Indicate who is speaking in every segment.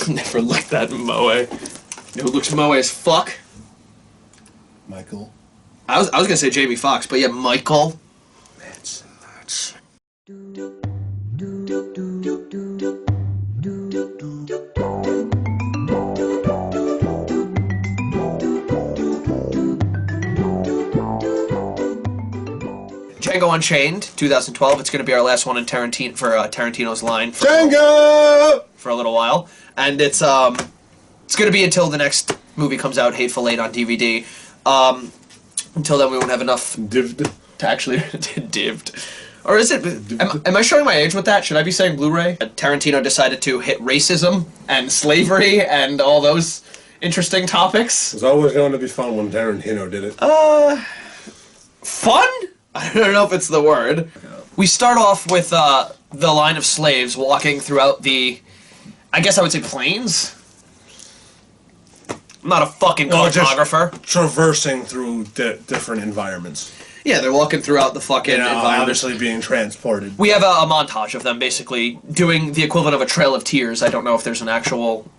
Speaker 1: Never looked that moe. You know who looks moe as fuck?
Speaker 2: Michael.
Speaker 1: I was gonna say Jamie Foxx, but yeah, Michael.
Speaker 2: That's nuts.
Speaker 1: Django Unchained, 2012. It's going to be our last one in Tarantino's line for
Speaker 2: Django!
Speaker 1: For a little while, and it's going to be until the next movie comes out, Hateful Eight on DVD. Until then, we won't have enough
Speaker 2: Divd.
Speaker 1: to actually divd. Or is it? Am I showing my age with that? Should I be saying Blu-ray? Tarantino decided to hit racism and slavery and all those interesting topics.
Speaker 2: It was always going to be fun when Tarantino did it.
Speaker 1: Fun? I don't know if it's the word. We start off with the line of slaves walking throughout the, I guess I would say plains? I'm not a fucking cartographer.
Speaker 2: Just traversing through different environments.
Speaker 1: Yeah, they're walking throughout the fucking environment.
Speaker 2: Obviously being transported.
Speaker 1: We have a montage of them basically doing the equivalent of a Trail of Tears. I don't know if there's an actual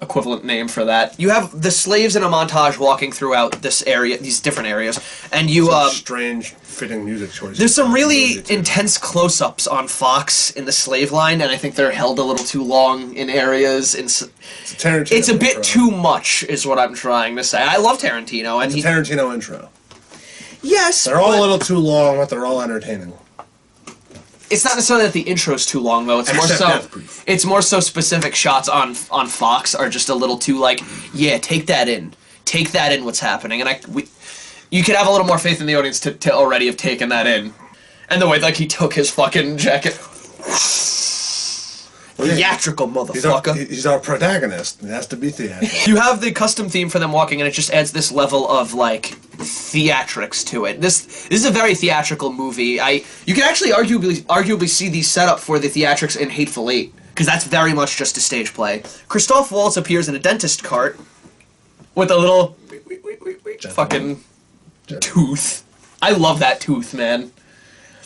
Speaker 1: equivalent name for that. You have the slaves in a montage walking throughout this area, these different areas, and you
Speaker 2: strange fitting music choices.
Speaker 1: There's some really intense close-ups on Fox in the slave line, and I think they're held a little too long in areas. It's a bit too much, is what I'm trying to say. I love Tarantino, and
Speaker 2: it's a Tarantino intro.
Speaker 1: Yes,
Speaker 2: they're all a little too long, but they're all entertaining.
Speaker 1: It's not necessarily that the intro's too long, though. It's more so specific shots on Fox are just a little too like, yeah, take that in what's happening, and you could have a little more faith in the audience to already have taken that in, and the way like he took his fucking jacket. Theatrical motherfucker.
Speaker 2: He's our protagonist. It has to be theatrical.
Speaker 1: You have the custom theme for them walking, and it just adds this level of like theatrics to it. This is a very theatrical movie. You can actually arguably see the setup for the theatrics in Hateful Eight, because that's very much just a stage play. Christoph Waltz appears in a dentist cart with a little fucking tooth. I love that tooth, man.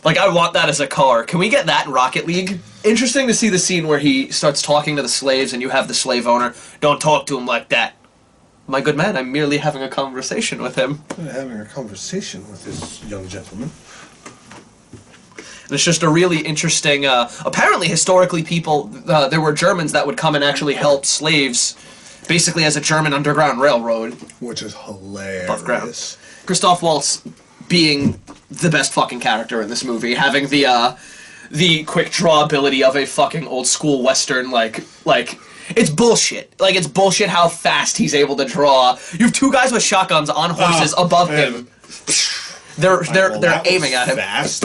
Speaker 1: Like, I want that as a car. Can we get that in Rocket League? Interesting to see the scene where he starts talking to the slaves and you have the slave owner. Don't talk to him like that. My good man, I'm merely having a conversation with him.
Speaker 2: I'm having a conversation with this young gentleman.
Speaker 1: And it's just a really interesting, apparently historically there were Germans that would come and actually help slaves, basically as a German underground railroad.
Speaker 2: Which is hilarious.
Speaker 1: Above ground. Christoph Waltz being the best fucking character in this movie, having the quick draw ability of a fucking old school western, like it's bullshit. Like, it's bullshit how fast he's able to draw. You have two guys with shotguns on horses above him. They're aiming at him.
Speaker 2: Fast.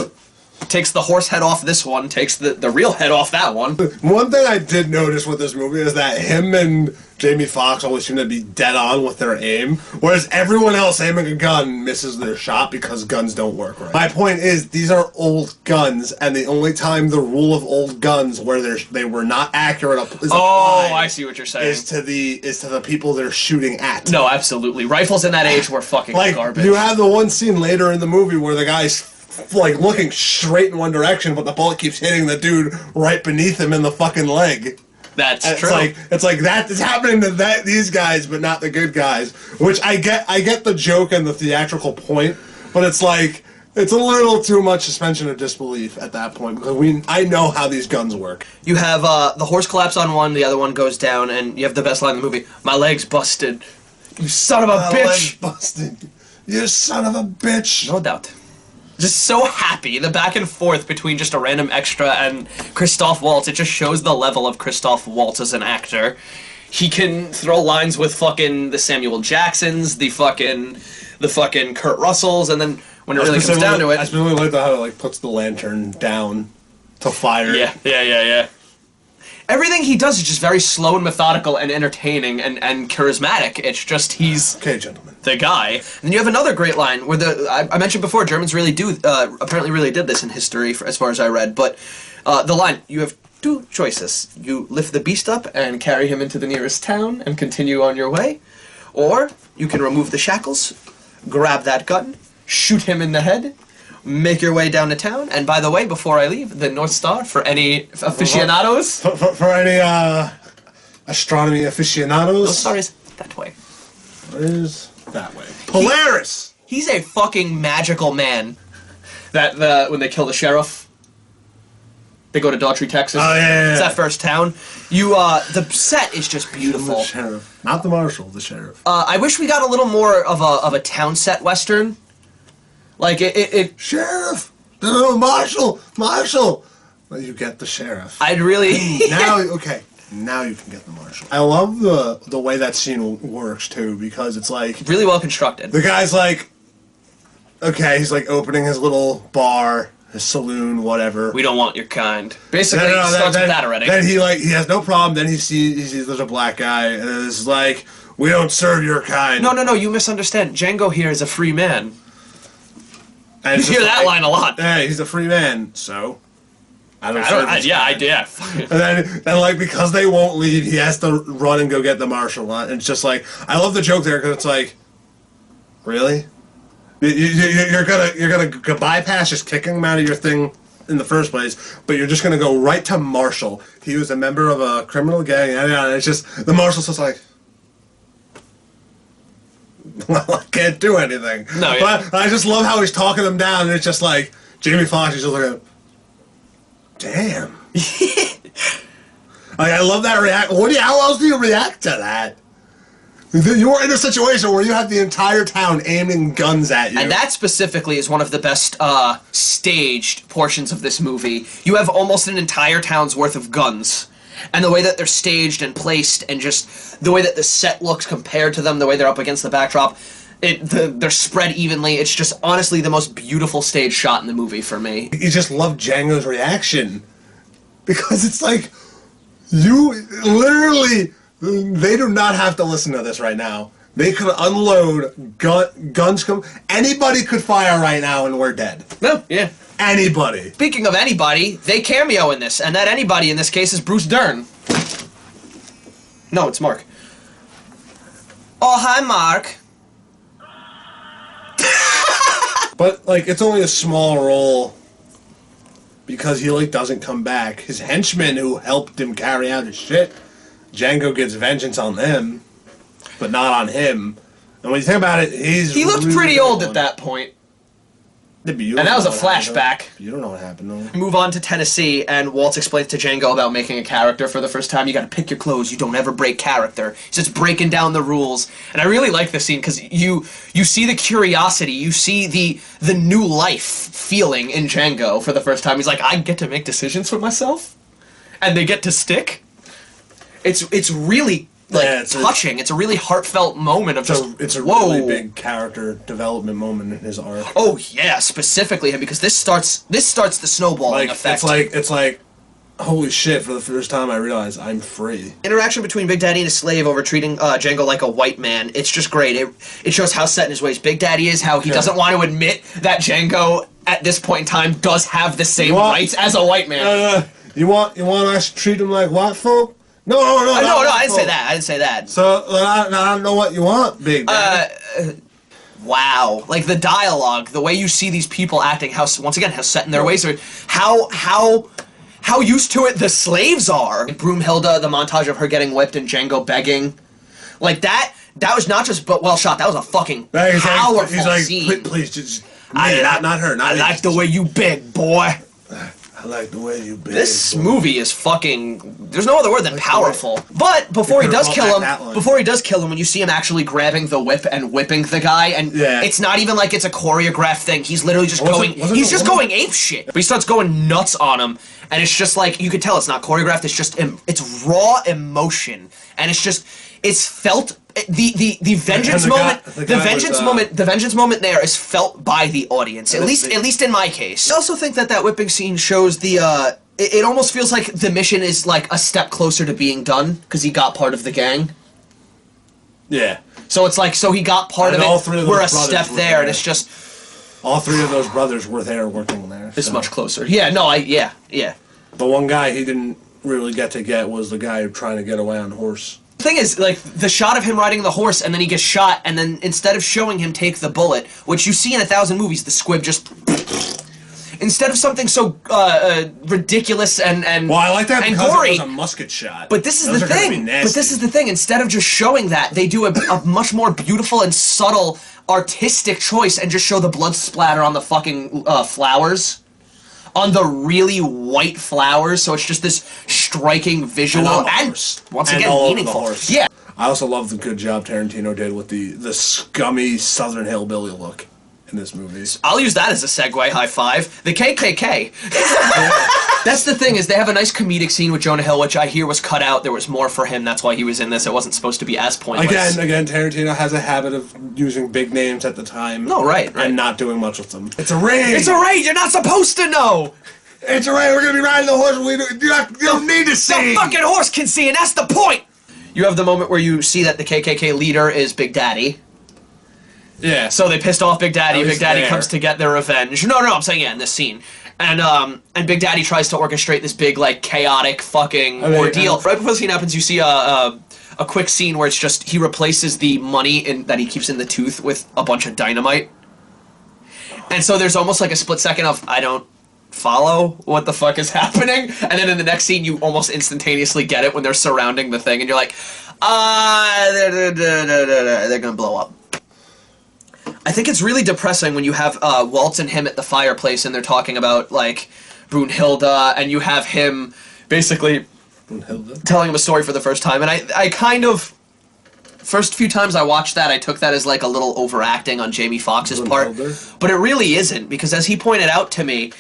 Speaker 1: Takes the horse head off this one, takes the real head off that one.
Speaker 2: One thing I did notice with this movie is that him and Jamie Foxx always seem to be dead on with their aim, whereas everyone else aiming a gun misses their shot because guns don't work right. My point is, these are old guns, and the only time the rule of old guns where they were not accurate is
Speaker 1: I see what you're saying.
Speaker 2: Is to the people they're shooting at.
Speaker 1: No, absolutely. Rifles in that age were fucking garbage.
Speaker 2: You have the one scene later in the movie where the guy's like looking straight in one direction, but the bullet keeps hitting the dude right beneath him in the fucking leg.
Speaker 1: That's true.
Speaker 2: It's like that is happening to these guys, but not the good guys. Which I get the joke and the theatrical point, but it's like it's a little too much suspension of disbelief at that point because I know how these guns work.
Speaker 1: You have the horse collapse on one, the other one goes down, and you have the best line in the movie: "My leg's busted, you son of a bitch."
Speaker 2: My leg's busted, you son of a bitch.
Speaker 1: No doubt. Just so happy. The back and forth between just a random extra and Christoph Waltz, it just shows the level of Christoph Waltz as an actor. He can throw lines with fucking the Samuel Jacksons, the fucking Kurt Russells, and then when it really comes down to it...
Speaker 2: I specifically like how it like puts the lantern down to fire.
Speaker 1: Yeah. Everything he does is just very slow and methodical and entertaining and charismatic. It's just he's...
Speaker 2: Okay, gentlemen.
Speaker 1: The guy. And then you have another great line where I mentioned before, Germans really apparently really did this in history as far as I read, but the line, you have two choices. You lift the beast up and carry him into the nearest town and continue on your way, or you can remove the shackles, grab that gun, shoot him in the head, make your way down to town, and by the way, before I leave, the North Star for any aficionados.
Speaker 2: For any astronomy aficionados.
Speaker 1: Those stars that way.
Speaker 2: What is that way? Polaris!
Speaker 1: He's a fucking magical man. That when they kill the sheriff, they go to Daughtry, Texas.
Speaker 2: Oh, yeah.
Speaker 1: It's that first town. The set is just beautiful.
Speaker 2: The sheriff. Not the marshal, the sheriff.
Speaker 1: I wish we got a little more of a town set western. Like, it
Speaker 2: Sheriff! No, Marshal! Marshal! Well, you get the sheriff.
Speaker 1: I'd really...
Speaker 2: Now you can get the marshal. I love the way that scene works, too, because it's like...
Speaker 1: really well constructed.
Speaker 2: The guy's like... Okay, he's like opening his little bar, his saloon, whatever.
Speaker 1: We don't want your kind. Basically, it starts with that already.
Speaker 2: Then he has no problem, then he sees there's a black guy, and it's like, we don't serve your kind.
Speaker 1: No, you misunderstand. Django here is a free man.
Speaker 2: And
Speaker 1: you hear that line a lot.
Speaker 2: Hey, he's a free man, so... I did.
Speaker 1: And
Speaker 2: then like, because they won't leave, he has to run and go get the marshal. And it's just like, I love the joke there, because it's like, really? You're gonna bypass just kicking him out of your thing in the first place, but you're just gonna go right to Marshall. He was a member of a criminal gang, and it's just, the Marshal's just like, well, I can't do anything.
Speaker 1: No, yeah.
Speaker 2: But I just love how he's talking them down, and it's just like, Jamie Foxx is just like, damn. I love that react. How else do you react to that? You're in a situation where you have the entire town aiming guns at you.
Speaker 1: And that specifically is one of the best staged portions of this movie. You have almost an entire town's worth of guns. And the way that they're staged and placed, and just the way that the set looks compared to them, the way they're up against the backdrop, they're spread evenly. It's just honestly the most beautiful stage shot in the movie for me.
Speaker 2: You just love Django's reaction. Because it's like, you literally... They do not have to listen to this right now. They could unload guns. Anybody could fire right now and we're dead.
Speaker 1: No, yeah.
Speaker 2: Anybody.
Speaker 1: Speaking of anybody, they cameo in this, and that anybody in this case is Bruce Dern. No, it's Mark. Oh, hi, Mark.
Speaker 2: But, like, it's only a small role because he, like, doesn't come back. His henchmen who helped him carry out his shit, Django gets vengeance on them, but not on him. And when you think about it,
Speaker 1: he looked
Speaker 2: really
Speaker 1: pretty old at that point.
Speaker 2: And
Speaker 1: that was a flashback.
Speaker 2: You don't know what happened, though.
Speaker 1: Move on to Tennessee, and Waltz explains to Django about making a character for the first time. You gotta pick your clothes. You don't ever break character. He's just breaking down the rules. And I really like this scene, because you see the curiosity, you see the new life feeling in Django for the first time. He's like, I get to make decisions for myself? And they get to stick? It's really... touching. It's a really heartfelt moment of
Speaker 2: it's a really big character development moment in his arc.
Speaker 1: Oh yeah, specifically him, because this starts the snowballing effect.
Speaker 2: It's like holy shit, for the first time I realized I'm free.
Speaker 1: Interaction between Big Daddy and his slave over treating Django like a white man. It's just great. It shows how set in his ways Big Daddy is, how he doesn't want to admit that Django at this point in time does have the same rights as a white man.
Speaker 2: You want us to treat him like white folk? No,
Speaker 1: I didn't say that.
Speaker 2: So, I don't know what you want, Big Daddy.
Speaker 1: Wow. Like, the dialogue, the way you see these people acting, how set in their ways, or how used to it the slaves are. Broomhilda, the montage of her getting whipped and Django begging. Like, that was not just well shot, that was a fucking powerful scene.
Speaker 2: Please, just not her.
Speaker 1: I like the way you beg, boy.
Speaker 2: I like the way you beg.
Speaker 1: This movie is fucking... There's no other word than powerful. But before he does kill him, when you see him actually grabbing the whip and whipping the guy, and it's not even like it's a choreographed thing. He's literally just going ape shit. But he starts going nuts on him, and it's just like, you could tell it's not choreographed. It's just it's raw emotion, and it's felt. The vengeance moment, the vengeance moment there is felt by the audience, at least in my case. I also think that whipping scene shows the it almost feels like the mission is like a step closer to being done because he got part of the gang.
Speaker 2: Yeah.
Speaker 1: So it's like he got part of it. We're a step there, and it's just
Speaker 2: all three of those brothers were there working there.
Speaker 1: It's much closer. Yeah. No. Yeah.
Speaker 2: The one guy he didn't really get was the guy trying to get away on horse.
Speaker 1: The thing is, like, the shot of him riding the horse, and then he gets shot, and then instead of showing him take the bullet, which you see in 1,000 movies, the squib just... instead of something so ridiculous and
Speaker 2: well, I like that
Speaker 1: and
Speaker 2: because
Speaker 1: gory,
Speaker 2: it was a musket shot.
Speaker 1: But this is
Speaker 2: Those
Speaker 1: the
Speaker 2: are gonna be
Speaker 1: thing.
Speaker 2: nasty.
Speaker 1: But this is the thing. Instead of just showing that, they do a much more beautiful and subtle artistic choice and just show the blood splatter on the fucking flowers. On the really white flowers, so it's just this striking visual and once again meaningful. Yeah.
Speaker 2: I also love the good job Tarantino did with the scummy Southern hillbilly look in this movie.
Speaker 1: I'll use that as a segue. High five. The KKK. That's the thing, is they have a nice comedic scene with Jonah Hill, which I hear was cut out. There was more for him. That's why he was in this. It wasn't supposed to be as pointless.
Speaker 2: Again, Tarantino has a habit of using big names at the time.
Speaker 1: No, right.
Speaker 2: And not doing much with them. It's a raid!
Speaker 1: It's a raid! You're not supposed to know!
Speaker 2: It's a raid! We're gonna be riding the horse. You don't need to see!
Speaker 1: The fucking horse can see, and that's the point! You have the moment where you see that the KKK leader is Big Daddy.
Speaker 2: Yeah.
Speaker 1: So they pissed off Big Daddy. Big Daddy
Speaker 2: there.
Speaker 1: comes to get their revenge. No, I'm saying in this scene. And Big Daddy tries to orchestrate this big, like, chaotic fucking ordeal. Right before the scene happens, you see a quick scene where it's just he replaces the money that he keeps in the tooth with a bunch of dynamite. And so there's almost like a split second of, I don't follow what the fuck is happening. And then in the next scene, you almost instantaneously get it when they're surrounding the thing. And you're like, they're gonna blow up. I think it's really depressing when you have Waltz and him at the fireplace and they're talking about, like, Brunhilde, and you have him basically telling him a story for the first time. And I kind of, first few times I watched that, I took that as, like, a little overacting on Jamie Foxx's part. But it really isn't, because as he pointed out to me,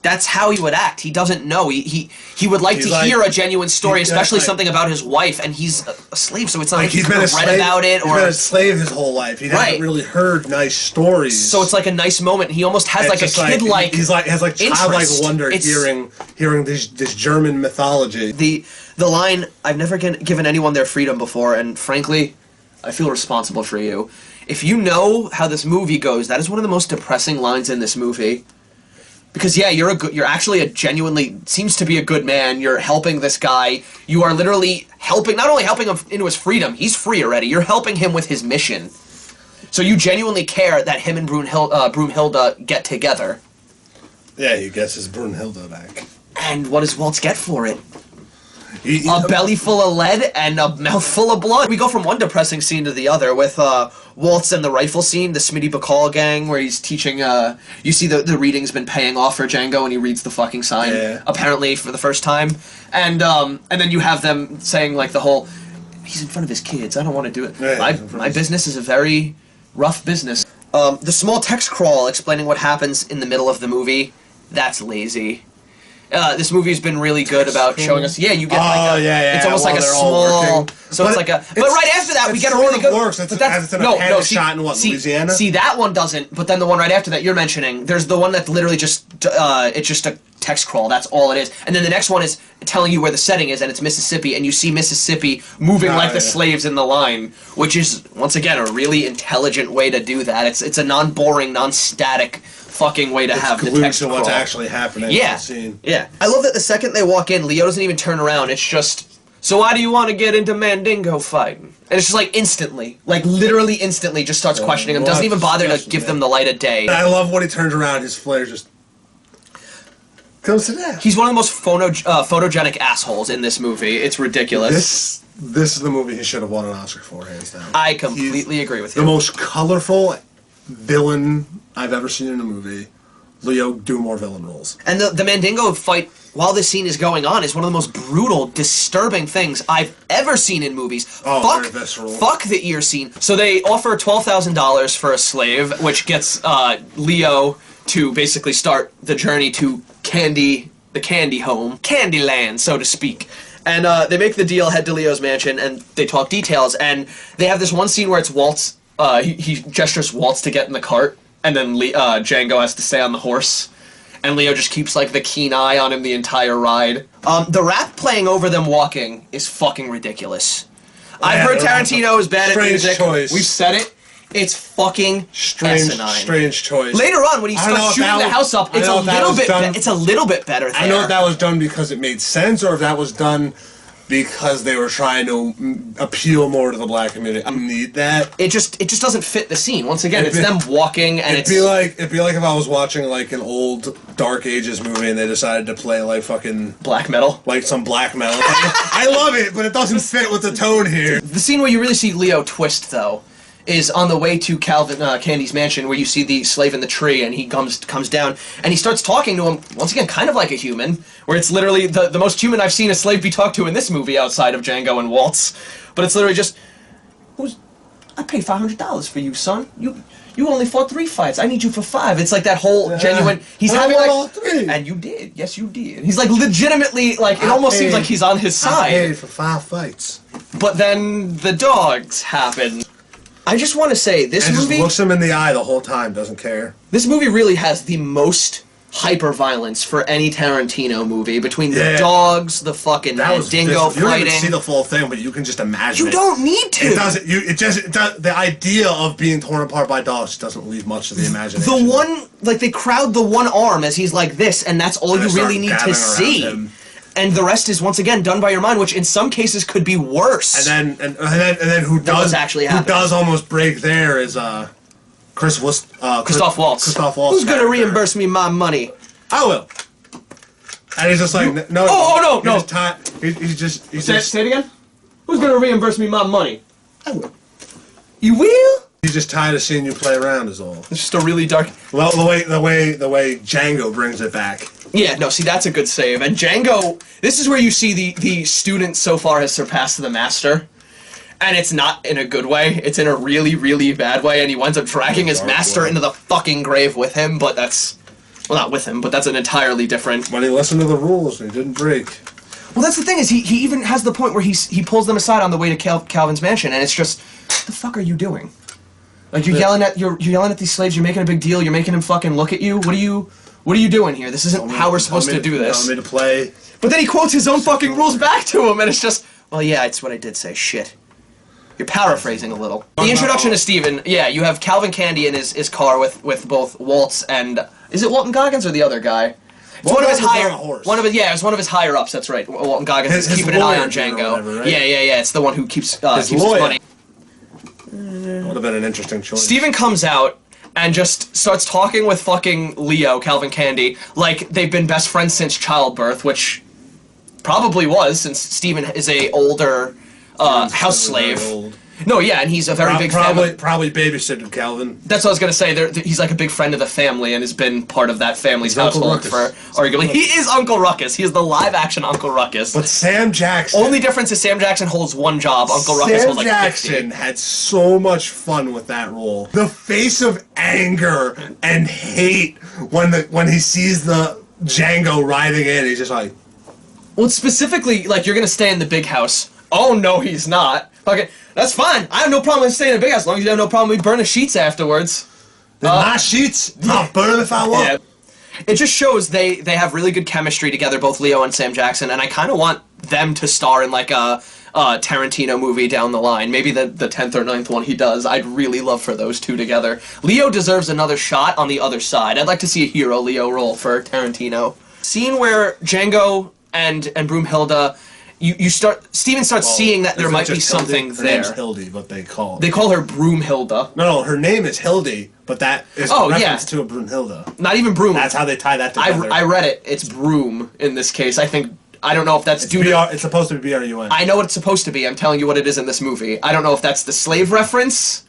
Speaker 1: that's how he would act. He doesn't know. He would like to hear a genuine story, especially something about his wife, and he's a slave, so it's not like he's read about it.
Speaker 2: He's been a slave his whole life. He hasn't really heard nice stories.
Speaker 1: So it's like a nice moment. He almost has like a kid-like
Speaker 2: has like childlike wonder hearing this German mythology.
Speaker 1: The line, I've never given anyone their freedom before, and frankly, I feel responsible for you. If you know how this movie goes, that is one of the most depressing lines in this movie. Because yeah, you're actually a genuinely, seems to be a good man. You're helping this guy. You are literally not only helping him into his freedom, he's free already. You're helping him with his mission. So you genuinely care that him and Brunhilde get together.
Speaker 2: Yeah, he gets his Brunhilde back.
Speaker 1: And what does Waltz get for it? A belly full of lead and a mouth full of blood. We go from one depressing scene to the other with Waltz and the rifle scene, the Smitty Bacall gang, where he's teaching, you see the reading's been paying off for Django and he reads the fucking sign, apparently for the first time. And then you have them saying, like, the whole, he's in front of his kids, I don't want to do it. Yeah, my business is a very rough business. The small text crawl explaining what happens in the middle of the movie, that's lazy. This movie's been really good about showing us. Yeah, you get it's almost like a small. So it's like a. But right after that, we get a really good.
Speaker 2: Works. It's shot in what, Louisiana?
Speaker 1: See, that one doesn't. But then the one right after that you're mentioning, there's the one that's literally just it's just a text crawl. That's all it is. And then the next one is telling you where the setting is, and it's Mississippi, and you see Mississippi moving like the slaves in the line, which is once again a really intelligent way to do that. It's a non-boring, non-static fucking way to have the text
Speaker 2: to
Speaker 1: crawl.
Speaker 2: What's actually happening in the scene.
Speaker 1: Yeah. I love that the second they walk in, Leo doesn't even turn around. It's just, so why do you want to get into Mandingo fighting? And it's just like instantly, like literally instantly just starts questioning him. Doesn't even bother to give them the light of day.
Speaker 2: I love when he turns around, his flare just comes to that.
Speaker 1: He's one of the most photogenic assholes in this movie. It's ridiculous.
Speaker 2: This is the movie he should have won an Oscar for, hands down.
Speaker 1: I completely agree with you.
Speaker 2: The most colorful villain I've ever seen in a movie. Leo, do more villain roles.
Speaker 1: And the Mandingo fight, while this scene is going on, is one of the most brutal, disturbing things I've ever seen in movies.
Speaker 2: Very visceral.
Speaker 1: Fuck the ear scene. So they offer $12,000 for a slave, which gets Leo to basically start the journey to the candy home, Candyland, so to speak. And they make the deal, head to Leo's mansion, and they talk details. And they have this one scene where it's Waltz. He gestures Waltz to get in the cart, and then Django has to stay on the horse. And Leo just keeps, like, the keen eye on him the entire ride. The rap playing over them walking is fucking ridiculous. I've heard Tarantino is bad at music.
Speaker 2: Choice.
Speaker 1: We've said it. It's fucking asinine.
Speaker 2: Strange choice.
Speaker 1: Later on, when he starts shooting the house up, it's a little bit better there.
Speaker 2: I don't know if that was done because it made sense, or if that was done because they were trying to appeal more to the black community. I need that.
Speaker 1: It just doesn't fit the scene. Once again, it's them walking, and
Speaker 2: it'd be like if I was watching like an old Dark Ages movie and they decided to play like fucking
Speaker 1: black metal,
Speaker 2: like some black metal. I love it, but it doesn't fit with the tone here.
Speaker 1: The scene where you really see Leo twist, though, is on the way to Calvin Candy's mansion, where you see the slave in the tree, and he comes down, and he starts talking to him, once again, kind of like a human, where it's literally the most human I've seen a slave be talked to in this movie outside of Django and Waltz. But it's literally just, I paid $500 for you, son. You only fought 3 fights. I need you for 5. It's like that whole genuine. He's having like,
Speaker 2: all 3.
Speaker 1: And you did. Yes, you did. He's like legitimately like. It almost seems like he's on his side.
Speaker 2: I paid for 5 fights.
Speaker 1: But then the dogs happen. I just want to say this movie
Speaker 2: just looks him in the eye the whole time. Doesn't care.
Speaker 1: This movie really has the most hyper violence for any Tarantino movie, between the dogs, the fucking dingo fighting.
Speaker 2: You don't even see the full thing, but you can just imagine.
Speaker 1: You don't need to.
Speaker 2: It doesn't. It does. The idea of being torn apart by dogs doesn't leave much to the imagination.
Speaker 1: The one, like, they crowd the one arm as he's like this, and that's all you really need to see. And the rest is once again done by your mind, which in some cases could be worse.
Speaker 2: And then who does almost break there is
Speaker 1: Christoph Waltz.
Speaker 2: Christoph Waltz.
Speaker 1: Who's gonna reimburse me my money?
Speaker 2: I will. And he's just like, no.
Speaker 1: No.
Speaker 2: He's just.
Speaker 1: Say it again. Who's gonna reimburse me my money?
Speaker 2: I will.
Speaker 1: You will?
Speaker 2: He's just tired of seeing you play around, is all.
Speaker 1: It's just a really dark.
Speaker 2: Well, the way Django brings it back.
Speaker 1: Yeah, no, see, that's a good save. And Django, this is where you see the student so far has surpassed the master. And it's not in a good way. It's in a really, really bad way. And he winds up dragging his master into the fucking grave with him. But that's, well, not with him, but that's an entirely different.
Speaker 2: When he listened to the rules, he didn't break.
Speaker 1: Well, that's the thing, is he even has the point where he pulls them aside on the way to Calvin's mansion. And it's just, what the fuck are you doing? Like, you're yelling at these slaves. You're making a big deal. You're making them fucking look at you. What are you doing here? This isn't how we're supposed to do this.
Speaker 2: Tell me to play.
Speaker 1: But then he quotes his own fucking rules back to him, and it's just, well, yeah, it's what I did say. Shit. You're paraphrasing a horse. The introduction to Steven, yeah, you have Calvin Candy in his car with both Waltz and, is it Walton Goggins or the other guy? It's one of his it's one of his higher ups. That's right. Walton Goggins is keeping an eye on Django.
Speaker 2: Whatever, right?
Speaker 1: Yeah. It's the one who keeps his money.
Speaker 2: Would have been an interesting choice.
Speaker 1: Steven comes out and just starts talking with fucking Leo, Calvin Candy, like they've been best friends since childbirth, which probably was, since Steven is a older house slave. No, yeah, and he's a very big fan.
Speaker 2: Probably babysitted Calvin.
Speaker 1: That's what I was gonna say. He's like a big friend of the family and has been part of that family's household for arguably. He is Uncle Ruckus. He is the live-action Uncle Ruckus.
Speaker 2: But Sam Jackson.
Speaker 1: Only difference is Sam Jackson holds one job. Uncle Ruckus holds like 50.
Speaker 2: Sam Jackson had so much fun with that role. The face of anger and hate when he sees the Django riding in. He's just like.
Speaker 1: Well, specifically, like, you're gonna stay in the big house. Oh no, he's not. Okay, that's fine. I have no problem with staying in a big house as long as you have no problem with burning sheets afterwards.
Speaker 2: My sheets, I'll burn them if I want.
Speaker 1: Yeah. It just shows they have really good chemistry together, both Leo and Sam Jackson, and I kind of want them to star in like a Tarantino movie down the line. Maybe the 10th or 9th one he does. I'd really love for those two together. Leo deserves another shot on the other side. I'd like to see a hero Leo role for Tarantino. Scene where Django and Broomhilda. Steven starts seeing that there might be something there.
Speaker 2: Her name's Hildy, but they call
Speaker 1: her Broomhilda.
Speaker 2: No, her name is Hildy, but that is a reference to a Broomhilda.
Speaker 1: Not even Broom.
Speaker 2: That's how they tie that together.
Speaker 1: I read it. It's Broom in this case. I don't know if that's due to...
Speaker 2: It's supposed to be B-R-U-M.
Speaker 1: I know what it's supposed to be. I'm telling you what it is in this movie. I don't know if that's the slave reference.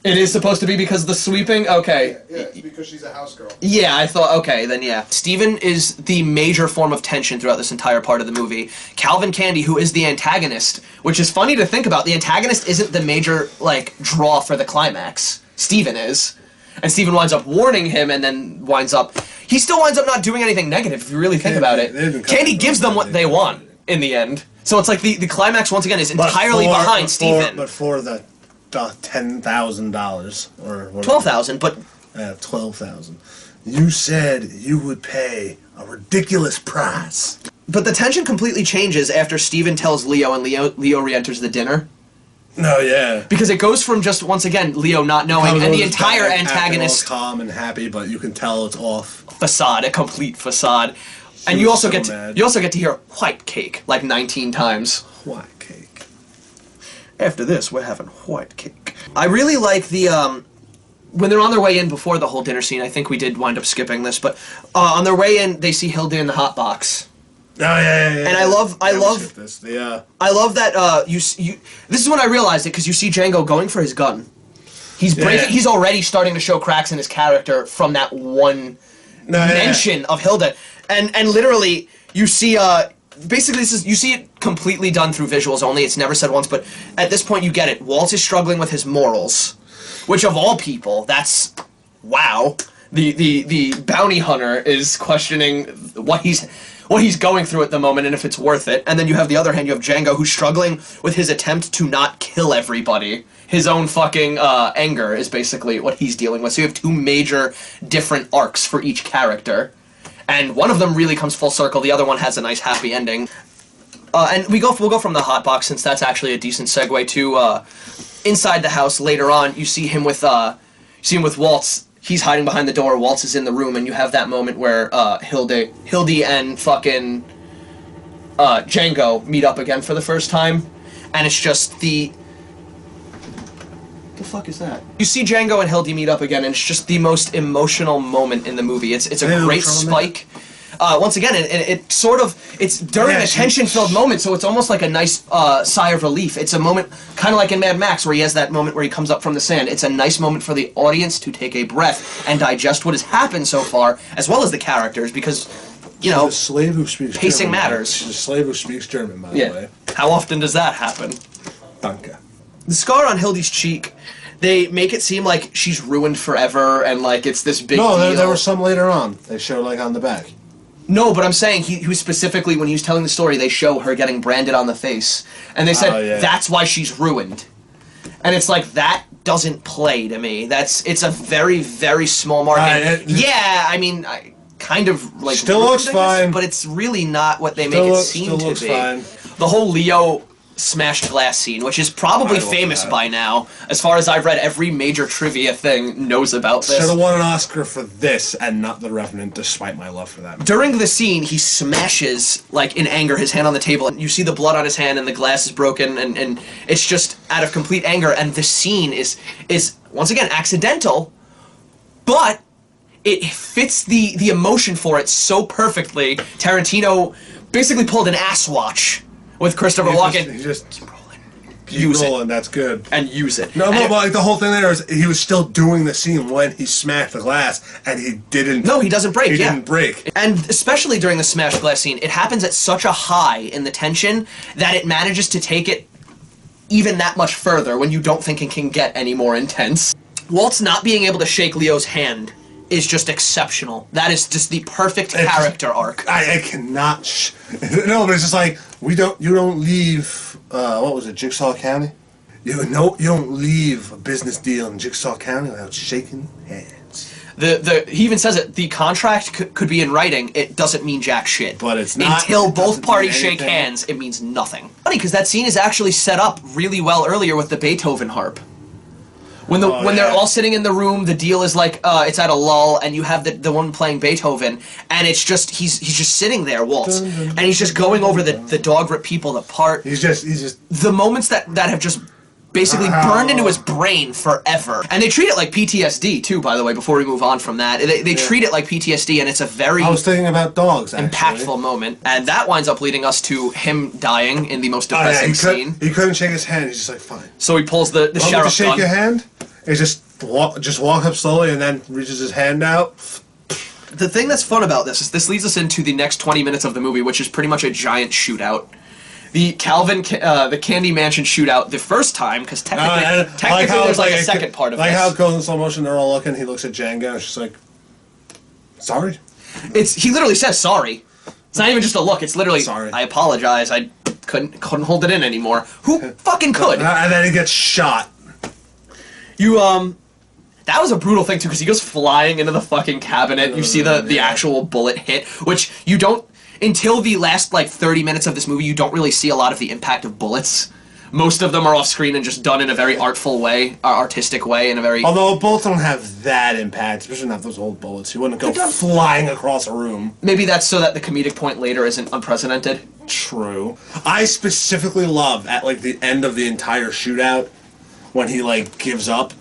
Speaker 1: It is supposed to be because of the sweeping? Okay.
Speaker 3: Yeah, it's because she's a house girl.
Speaker 1: Yeah, I thought, okay, then yeah. Steven is the major form of tension throughout this entire part of the movie. Calvin Candy, who is the antagonist, which is funny to think about. The antagonist isn't the major, like, draw for the climax. Steven is. And Steven winds up warning him and then he still winds up not doing anything negative, if you really think about it. Candy gives them what they want in the end. So it's like the climax, once again, is entirely behind Steven.
Speaker 2: But for the $10,000 or whatever.
Speaker 1: 12,000, but
Speaker 2: 12,000. You said you would pay a ridiculous price.
Speaker 1: But the tension completely changes after Steven tells Leo and Leo re-enters the dinner.
Speaker 2: No, yeah.
Speaker 1: Because it goes from just, once again, Leo not knowing, and the entire antagonist...
Speaker 2: calm and happy, but you can tell it's off.
Speaker 1: Facade, a complete facade. And you also
Speaker 2: so
Speaker 1: get
Speaker 2: mad.
Speaker 1: to hear white cake like 19 times.
Speaker 2: White cake.
Speaker 1: After this, we're having white cake. I really like the when they're on their way in before the whole dinner scene. I think we did wind up skipping this, but on their way in, they see Hilda in the hot box.
Speaker 2: Oh yeah.
Speaker 1: And I love
Speaker 2: this. The
Speaker 1: I love that you. This is when I realized it, because you see Django going for his gun. He's breaking. He's already starting to show cracks in his character from that one mention of Hilda, and literally you see basically you see it completely done through visuals only. It's never said once, but at this point you get it. Walt is struggling with his morals, which of all people, that's wow. The bounty hunter is questioning what he's going through at the moment and if it's worth it. And then you have the other hand, you have Django, who's struggling with his attempt to not kill everybody. His own fucking anger is basically what he's dealing with. So you have two major different arcs for each character. And one of them really comes full circle, the other one has a nice happy ending. And we'll go from the hot box, since that's actually a decent segue, to inside the house later on. You see him with Waltz. He's hiding behind the door, Waltz is in the room, and you have that moment where Hildy and fucking Django meet up again for the first time, and it's just the fuck is that? You see Django and Hildy meet up again, and it's just the most emotional moment in the movie. It's a great spike. Once again, it's during a tension-filled moment, so it's almost like a nice sigh of relief. It's a moment, kind of like in Mad Max, where he has that moment where he comes up from the sand. It's a nice moment for the audience to take a breath and digest what has happened so far, as well as the characters, because, you know,
Speaker 2: the slave who speaks
Speaker 1: pacing
Speaker 2: German,
Speaker 1: matters.
Speaker 2: She's a slave who speaks German, by the way.
Speaker 1: How often does that happen?
Speaker 2: Danke.
Speaker 1: The scar on Hildy's cheek, they make it seem like she's ruined forever, and like it's this big deal.
Speaker 2: No, there were some later on. They show like on the back.
Speaker 1: No, but I'm saying he was specifically, when he was telling the story, they show her getting branded on the face. And they said, that's why she's ruined. And it's like, that doesn't play to me. It's a very, very small market. I mean, I kind of like...
Speaker 2: Still looks fine.
Speaker 1: But it's really not what they make it seem to be. Fine. The whole Leo smashed glass scene, which is probably famous by now. As far as I've read, every major trivia thing knows about this.
Speaker 2: Should have won an Oscar for this and not The Revenant, despite my love for that movie.
Speaker 1: During the scene, he smashes, like in anger, his hand on the table, and you see the blood on his hand, and the glass is broken, and it's just out of complete anger. And the scene is once again accidental, but it fits the emotion for it so perfectly. Tarantino basically pulled an ass watch with Christopher Walken.
Speaker 2: He just keep rolling, that's good.
Speaker 1: And use it.
Speaker 2: No, but like the whole thing there is he was still doing the scene when he smashed the glass, and he didn't...
Speaker 1: No, he doesn't break,
Speaker 2: He didn't break.
Speaker 1: And especially during the smashed glass scene, it happens at such a high in the tension that it manages to take it even that much further when you don't think it can get any more intense. Walt's not being able to shake Leo's hand is just exceptional. That is just the perfect character arc.
Speaker 2: I cannot... No, but it's just like, you don't leave, what was it, Jigsaw County? You don't leave a business deal in Jigsaw County without shaking hands.
Speaker 1: He even says it, the contract could be in writing, it doesn't mean jack shit.
Speaker 2: But it's not.
Speaker 1: Until both parties shake hands, it means nothing. Funny, because that scene is actually set up really well earlier with the Beethoven harp. When they're all sitting in the room, the deal is like it's at a lull, and you have the one playing Beethoven, and it's just he's just sitting there, Waltz, and he's just going over the dog rip people apart.
Speaker 2: He's just
Speaker 1: the moments that have just basically burned into his brain forever. And they treat it like PTSD too, by the way. Before we move on from that, they treat it like PTSD, and it's a very
Speaker 2: I was thinking about dogs.
Speaker 1: Impactful moment, and that winds up leading us to him dying in the most depressing scene.
Speaker 2: He couldn't shake his hand. He's just like, fine.
Speaker 1: So he pulls the sheriff
Speaker 2: to shake
Speaker 1: gun.
Speaker 2: your hand. He just walk up slowly and then reaches his hand out.
Speaker 1: The thing that's fun about this is this leads us into the next 20 minutes of the movie, which is pretty much a giant shootout. The the Candy Mansion shootout the first time, because technically there's like a second part of this.
Speaker 2: Like how it goes in slow motion, they're all looking, he looks at Django, and it's just like, sorry?
Speaker 1: He literally says sorry. It's not even just a look, it's literally,
Speaker 2: sorry.
Speaker 1: I apologize, I couldn't hold it in anymore. Who fucking could?
Speaker 2: And then he gets shot.
Speaker 1: That was a brutal thing too, because he goes flying into the fucking cabinet. You see the actual bullet hit, which you don't, until the last like 30 minutes of this movie, you don't really see a lot of the impact of bullets. Most of them are off screen and just done in a very artful way, artistic way, in a very...
Speaker 2: Although bullets don't have that impact, especially not those old bullets. You wouldn't go flying across a room.
Speaker 1: Maybe that's so that the comedic point later isn't unprecedented.
Speaker 2: True. I specifically love, at, like, the end of the entire shootout, when he, like, gives up.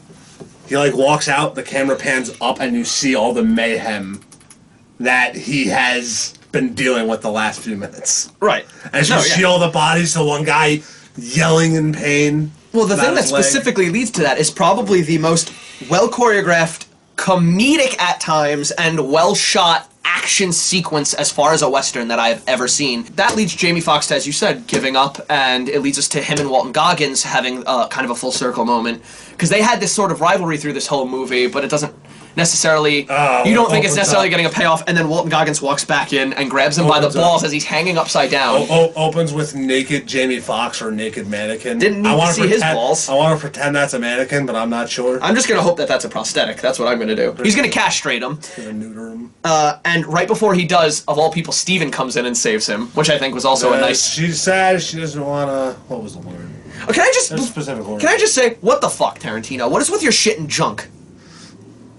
Speaker 2: He, like, walks out, the camera pans up, and you see all the mayhem that he has been dealing with the last few minutes.
Speaker 1: Right.
Speaker 2: And you see all the bodies, the one guy yelling in pain.
Speaker 1: Well, the thing that specifically leads to that is probably the most well-choreographed, comedic at times, and well-shot action sequence as far as a Western that I've ever seen. That leads Jamie Foxx to, as you said, giving up, and it leads us to him and Walton Goggins having kind of a full circle moment. Because they had this sort of rivalry through this whole movie, but it doesn't necessarily... you don't think it's necessarily getting a payoff, and then Walton Goggins walks back in and grabs him by the balls as he's hanging upside down.
Speaker 2: Opens with naked Jamie Foxx or naked mannequin.
Speaker 1: Didn't need to see his balls.
Speaker 2: I want to pretend that's a mannequin, but I'm not sure.
Speaker 1: I'm just going to hope that that's a prosthetic. That's what I'm going to do. He's going to castrate him.
Speaker 2: Gonna neuter him.
Speaker 1: And right before he does, of all people, Steven comes in and saves him, which I think was also a nice...
Speaker 2: She's sad, she doesn't want to... What was the word?
Speaker 1: Can I just...
Speaker 2: There's a specific word.
Speaker 1: Can I just say, what the fuck, Tarantino? What is with your shit and junk?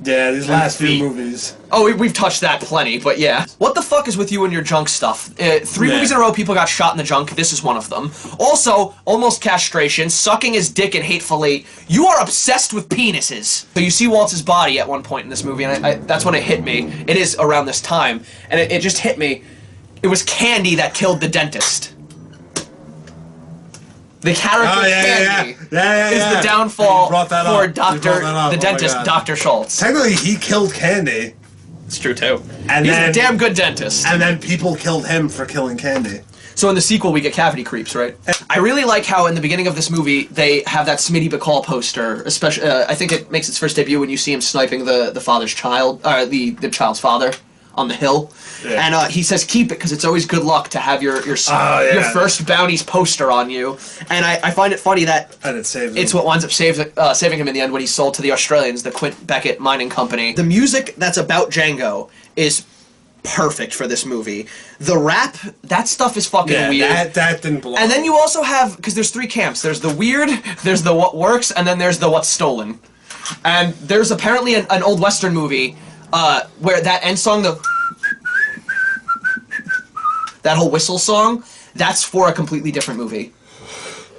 Speaker 2: Yeah, these last few movies.
Speaker 1: Oh, we've touched that plenty, but yeah. What the fuck is with you and your junk stuff? 3 movies in a row, people got shot in the junk. This is one of them. Also, almost castration, sucking his dick in Hateful Eight. You are obsessed with penises. So you see Walt's body at one point in this movie, and that's when it hit me. It is around this time, and it just hit me. It was Candy that killed the dentist. The character Candy is the downfall for the dentist, Dr. Schultz.
Speaker 2: Technically, he killed Candy.
Speaker 1: It's true, too.
Speaker 2: And
Speaker 1: He's a damn good dentist.
Speaker 2: And then people killed him for killing Candy.
Speaker 1: So in the sequel, we get Cavity Creeps, right? I really like how in the beginning of this movie, they have that Smitty Bacall poster, especially, I think it makes its first debut when you see him sniping the father's child, the child's father on the hill. Yeah. And he says, keep it, because it's always good luck to have your first bounties poster on you. And I find it funny that it's what winds up saving him in the end when he's sold to the Australians, the Quint Beckett Mining Company. The music that's about Django is perfect for this movie. The rap, that stuff is fucking weird.
Speaker 2: That didn't belong.
Speaker 1: And then you also have, because there's 3 camps. There's the weird, there's the what works, and then there's the what's stolen. And there's apparently an old Western movie where that end song, that whole whistle song, that's for a completely different movie.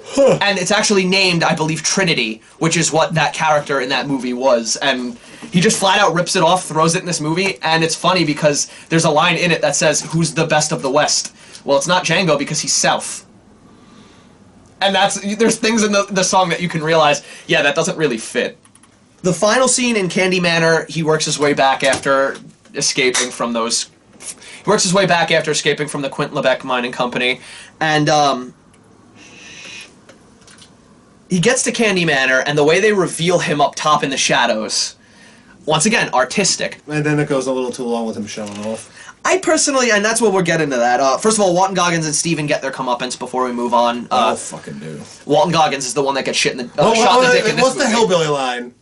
Speaker 1: Huh. And it's actually named, I believe, Trinity, which is what that character in that movie was. And he just flat out rips it off, throws it in this movie, and it's funny because there's a line in it that says, who's the best of the West? Well, it's not Django because he's South. And there's things in the song that you can realize, yeah, that doesn't really fit. The final scene in Candy Manor, he works his way back after escaping from those... He works his way back after escaping from the Quint Lebec Mining Company, and he gets to Candy Manor, and the way they reveal him up top in the shadows, once again, artistic.
Speaker 2: And then it goes a little too long with him showing off.
Speaker 1: I personally, and that's what we're getting to that. First of all, Walton Goggins and Steven get their comeuppance before we move on.
Speaker 2: Oh, fucking do.
Speaker 1: Walton Goggins is the one that gets shot in the dick in this
Speaker 2: What's the hillbilly line?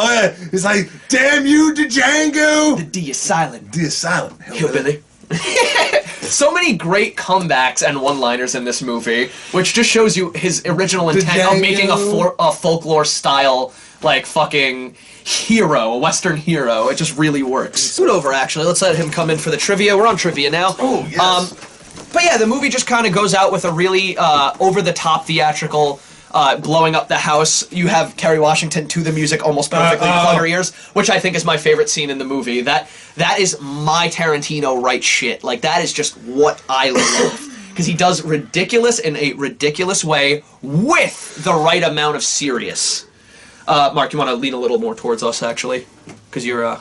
Speaker 2: Oh yeah, he's like, damn you to Django!
Speaker 1: The D is silent.
Speaker 2: D is silent.
Speaker 1: Hillbilly. So many great comebacks and one-liners in this movie, which just shows you his original intent of making a folklore-style, like, fucking hero, a Western hero. It just really works. Scoot over, actually. Let's let him come in for the trivia. We're on trivia now.
Speaker 2: Oh, yes.
Speaker 1: But yeah, the movie just kind of goes out with a really over-the-top theatrical... blowing up the house. You have Kerry Washington to the music almost perfectly plug her ears, which I think is my favorite scene in the movie. That is my Tarantino right shit. Like, that is just what I love. Because he does ridiculous in a ridiculous way with the right amount of serious. Mark, you want to lean a little more towards us, actually? Because you're,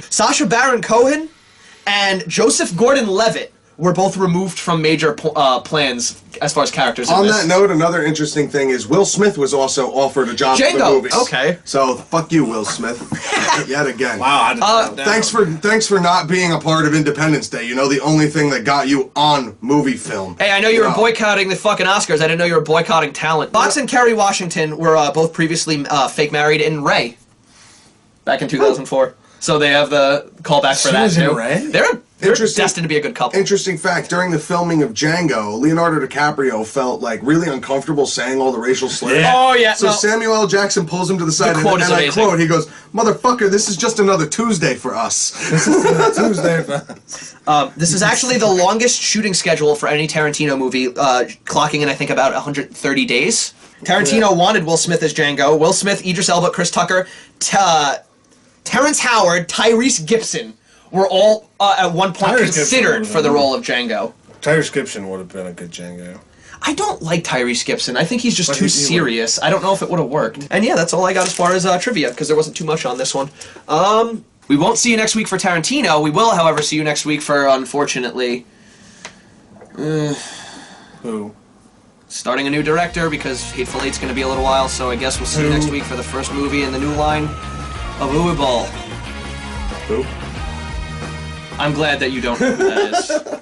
Speaker 1: Sacha Baron Cohen and Joseph Gordon-Levitt were both removed from major plans as far as characters in this.
Speaker 3: On that note, another interesting thing is Will Smith was also offered a job for the movies.
Speaker 1: Okay.
Speaker 3: So, fuck you, Will Smith. Yet again.
Speaker 2: Wow.
Speaker 3: Thanks for not being a part of Independence Day. You know, the only thing that got you on movie film.
Speaker 1: Hey, I know you were boycotting the fucking Oscars. I didn't know you were boycotting talent. Fox and Kerry Washington were both previously fake married in Ray. Back in 2004. So they have the callback for that, too.
Speaker 2: Ray?
Speaker 1: They're destined to be a good couple.
Speaker 3: Interesting fact, during the filming of Django, Leonardo DiCaprio felt like really uncomfortable saying all the racial slurs.
Speaker 2: Yeah.
Speaker 1: Oh, yeah.
Speaker 3: So Samuel L. Jackson pulls him to the side,
Speaker 1: quote is
Speaker 3: and I
Speaker 1: amazing.
Speaker 3: quote, he goes, "Motherfucker, this is just another Tuesday for us."
Speaker 2: Tuesday.
Speaker 1: This is actually the longest shooting schedule for any Tarantino movie, clocking in, I think, about 130 days. Tarantino wanted Will Smith as Django. Will Smith, Idris Elba, Chris Tucker, Terrence Howard, Tyrese Gibson were all at one point
Speaker 2: Tyrese Gibson
Speaker 1: considered
Speaker 2: would've
Speaker 1: for the
Speaker 2: been-
Speaker 1: role of Django.
Speaker 2: Tyrese Gibson would have been a good Django.
Speaker 1: I don't like Tyrese Gibson. I think he's just
Speaker 2: But
Speaker 1: too
Speaker 2: he
Speaker 1: serious. I don't know if it would have worked. And yeah, that's all I got as far as trivia, because there wasn't too much on this one. We won't see you next week for Tarantino. We will, however, see you next week for, unfortunately,
Speaker 2: Who?
Speaker 1: starting a new director, because Hateful Eight's going to be a little while, so I guess we'll see you next week for the first movie in the new line of Uwe Boll.
Speaker 2: Who?
Speaker 1: I'm glad that you don't know who that is.